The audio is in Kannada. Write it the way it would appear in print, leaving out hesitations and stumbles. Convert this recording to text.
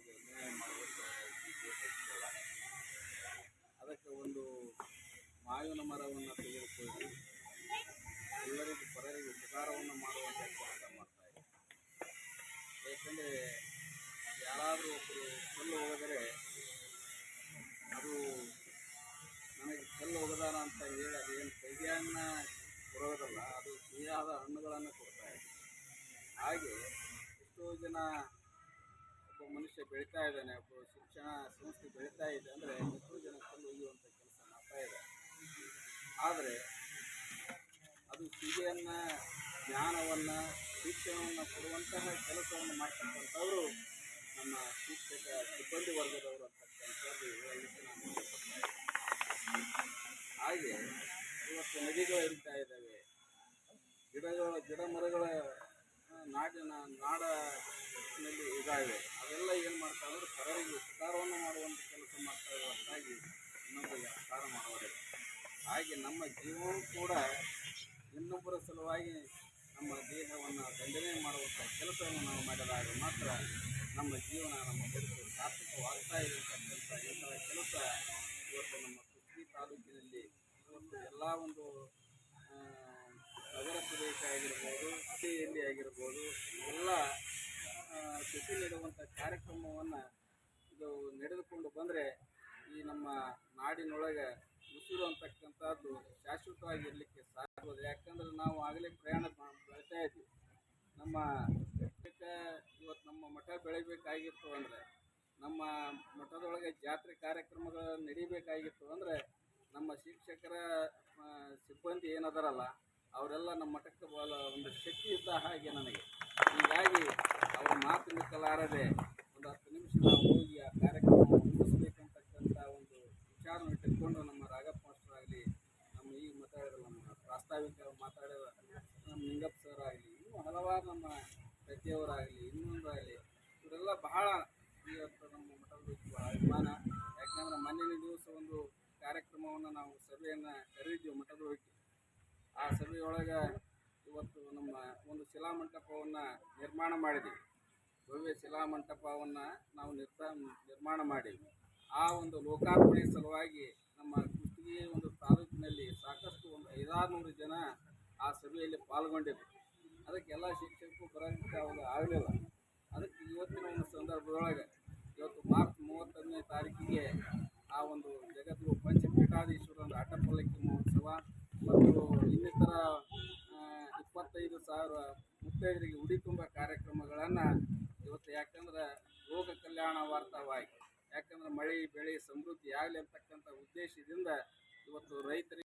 ರೈತರಿಗೆ ಅನ್ಯಾಯ ಮಾಡುವಂಥ ಈ ದೇಶ ಇದೆಯಲ್ಲ, ಅದಕ್ಕೆ ಒಂದು ಮಾವಿನ ಮರವನ್ನು ತೆಗೆದುಕೊಂಡು ಎಲ್ಲರಿಗೂ ಪರರಿಗೆ ಉಪಕಾರವನ್ನು ಮಾಡುವಂಥ ಕೆಲಸ ಮಾಡ್ತಾ ಇದೆ. ಏಕೆಂದರೆ ಯಾರಾದರೂ ಒಬ್ಬರು ಕಲ್ಲು ಹೋದರೆ ಅದು ನನಗೆ ಕಲ್ಲು ಒಗದಾನ ಅಂತ ಹೇಳಿ ಅದೇನು ಕೈಗೆಯನ್ನು ಕೊಡೋದಲ್ಲ, ಅದು ಸಿಹಿಯಾದ ಹಣ್ಣುಗಳನ್ನು ಕೊಡ್ತಾ ಇದೆ. ಹಾಗೆ ಎಷ್ಟೋ ಜನ ಒಬ್ಬ ಮನುಷ್ಯ ಬೆಳೀತಾ ಇದ್ದಾನೆ, ಒಬ್ಬ ಶಿಕ್ಷಣ ಸಂಸ್ಥೆ ಬೆಳೀತಾ ಇದೆ ಅಂದರೆ ಎಷ್ಟೋ ಜನ ಕಲ್ಲು ಒಯ್ಯುವಂಥ ಕೆಲಸ ಮಾಡ್ತಾ ಇದೆ. ಆದರೆ ಅದು ಸಿಹಿಯನ್ನು, ಜ್ಞಾನವನ್ನು, ಶಿಕ್ಷಣವನ್ನು ಕೊಡುವಂತಹ ಕೆಲಸವನ್ನು ಮಾಡ್ತಕ್ಕಂಥವರು ನಮ್ಮ ಶಿಕ್ಷಕ ಸಿಬ್ಬಂದಿ ವರ್ಗದವರು ಅಂತಕ್ಕಂಥದ್ದು ಹೇಳಲಿಕ್ಕೆ ನಾನು ಇಷ್ಟಪಡ್ತಾ ಇದ್ದೀನಿ. ಹಾಗೆ ಇವತ್ತು ನದಿಗಳು ಹರಿತಾ ಇದ್ದಾವೆ, ಗಿಡ ಮರಗಳ ನಾಡಿನಲ್ಲಿ ಇದ್ದಾವೆ. ಅವೆಲ್ಲ ಏನು ಮಾಡ್ತಾ ಇದ್ದಾರೆ, ಪರರಿಗೆ ಉಪಕಾರವನ್ನು ಮಾಡುವಂಥ ಕೆಲಸ ಮಾಡ್ತಾ ಇರೋ ಹೊರತಾಗಿ ಇನ್ನೊಬ್ಬರಿಗೆ ಅಪಕಾರ ಮಾಡೋದಿಲ್ಲ. ಹಾಗೆ ನಮ್ಮ ಜೀವನವೂ ಕೂಡ ಇನ್ನೊಬ್ಬರ ಸಲುವಾಗಿ ನಮ್ಮ ದೇಹವನ್ನು ದಂಡನೆ ಮಾಡುವಂಥ ಕೆಲಸವನ್ನು ನಾವು ಮಾಡಿದಾಗ ಮಾತ್ರ ನಮ್ಮ ಜೀವನ, ನಮ್ಮ ಬದುಕು ಸಾರ್ಥಕವಾಗ್ತಾ ಇರತಕ್ಕಂಥ ಎಲ್ಲ ಕೆಲಸ ಇವತ್ತು ನಮ್ಮ ಕುಷ್ಟಗಿ ತಾಲೂಕಿನಲ್ಲಿ ಇವತ್ತು ಎಲ್ಲ ಒಂದು ನಗರ ಪ್ರದೇಶ ಆಗಿರ್ಬೋದು, ಸಿಟಿಯಲ್ಲಿ ಆಗಿರ್ಬೋದು, ಎಲ್ಲ ಸುದ್ದಿ ನೀಡುವಂಥ ಕಾರ್ಯಕ್ರಮವನ್ನು ಇದು ನಡೆದುಕೊಂಡು ಬಂದರೆ ಈ ನಮ್ಮ ನಾಡಿನೊಳಗೆ ಉಸಿರು ಅಂತಕ್ಕಂಥದ್ದು ಶಾಶ್ವತವಾಗಿರಲಿಕ್ಕೆ ಸಾಧ್ಯವಾಗಿದೆ. ಯಾಕಂದರೆ ನಾವು ಆಗಲೇ ಪ್ರಯಾಣ ಬೆಳೀತಾ ಇದ್ವಿ. ನಮ್ಮ ಇವತ್ತು ನಮ್ಮ ಮಠ ಬೆಳಿಬೇಕಾಗಿತ್ತು ಅಂದರೆ, ನಮ್ಮ ಮಠದೊಳಗೆ ಜಾತ್ರೆ ಕಾರ್ಯಕ್ರಮಗಳು ನಡೀಬೇಕಾಗಿತ್ತು ಅಂದರೆ ನಮ್ಮ ಶಿಕ್ಷಕರ ಸಿಬ್ಬಂದಿ ಏನದಾರಲ್ಲ ಅವರೆಲ್ಲ ನಮ್ಮ ಮಠಕ್ಕೆ ಒಂದು ಶಕ್ತಿ ಇದ್ದ ಹಾಗೆ ನನಗೆ. ಹೀಗಾಗಿ ಅವ್ರ ಮಾತು ನಿಕ್ಕಲಾರದೆ ಒಂದು 10 ನಿಮಿಷ ನಾವು ಹೋಗಿ ಆ ಕಾರ್ಯಕ್ರಮವನ್ನು ಮುಗಿಸ್ಬೇಕಂತಕ್ಕಂಥ ಒಂದು ವಿಚಾರವನ್ನು ಇಟ್ಟುಕೊಂಡು ನಮ್ಮ ರಾಘಪ್ಪ ಮಾಸ್ಟರ್ ಆಗಲಿ, ನಮ್ಮ ಈಗ ಮಾತಾಡಿದ ನಮ್ಮ ಪ್ರಾಸ್ತಾವಿಕ ಮಾತಾಡಿದ ನಮ್ಮ ನಿಂಗಪ್ಪ ಸರ್ ಆಗಲಿ, ಇನ್ನೂ ಹಲವಾರು ನಮ್ಮ ಪ್ರತಿಯವರಾಗಲಿ, ಇನ್ನೊಂದಾಗಲಿ, ಇವರೆಲ್ಲ ಬಹಳ ಇವತ್ತು ನಮ್ಮ ಮಠದ ಬಗ್ಗೆ ಬಹಳ ಅಭಿಮಾನ. ಯಾಕೆಂದರೆ ಮೊನ್ನೆ ದಿವಸ ಒಂದು ಕಾರ್ಯಕ್ರಮವನ್ನು ನಾವು ಸಭೆಯನ್ನು ಕರೆದಿದ್ದೀವಿ ಮಠದೊಳಗೆ. ಆ ಸಭೆಯೊಳಗೆ ಇವತ್ತು ನಮ್ಮ ಒಂದು ಶಿಲಾಮಂಟಪವನ್ನು ನಿರ್ಮಾಣ ಮಾಡಿದ್ದೀವಿ. ಭವ್ಯ ಶಿಲಾಮಂಟಪವನ್ನು ನಾವು ನಿರ್ಮಾಣ ಮಾಡೀವಿ. ಆ ಒಂದು ಲೋಕಾರ್ಪಣೆ ಸಲುವಾಗಿ ನಮ್ಮ ಕುಷ್ಟಗಿ ಒಂದು ತಾಲೂಕಿನಲ್ಲಿ ಸಾಕಷ್ಟು ಒಂದು 500-600 ಜನ ಆ ಸಭೆಯಲ್ಲಿ ಪಾಲ್ಗೊಂಡಿದ್ದರು. ಅದಕ್ಕೆ ಎಲ್ಲ ಶಿಕ್ಷಕರು ಬರೋಕ್ಕೆ ಅವಾಗ ಆಗಲಿಲ್ಲ. ಅದಕ್ಕೆ ಇವತ್ತಿನ ಒಂದು ಸಂದರ್ಭದೊಳಗೆ ಇವತ್ತು ಮಾರ್ಚ್ 31ನೇ ತಾರೀಕಿಗೆ ಆ ಒಂದು ಜಗದ್ಗುರು ಪಂಚಪೀಠಾಧೀಶ್ವರ ಒಂದು ಆಟಪಲ್ಲಕ್ಕಿ ಮಹೋತ್ಸವ ಮತ್ತು ಇನ್ನಿತರ 25,000 ಮುತ್ತೈದರಿಗೆ ಉಡಿ ತುಂಬ ಕಾರ್ಯಕ್ರಮಗಳನ್ನು ಇವತ್ತು, ಯಾಕಂದ್ರೆ ರೋಗ ಕಲ್ಯಾಣವಾರ್ಥವಾಗಿ, ಯಾಕಂದ್ರೆ ಮಳೆ ಬೆಳೆ ಸಮೃದ್ಧಿ ಆಗಲಿ ಅಂತಕ್ಕಂಥ ಉದ್ದೇಶದಿಂದ ಇವತ್ತು ರೈತರಿಗೆ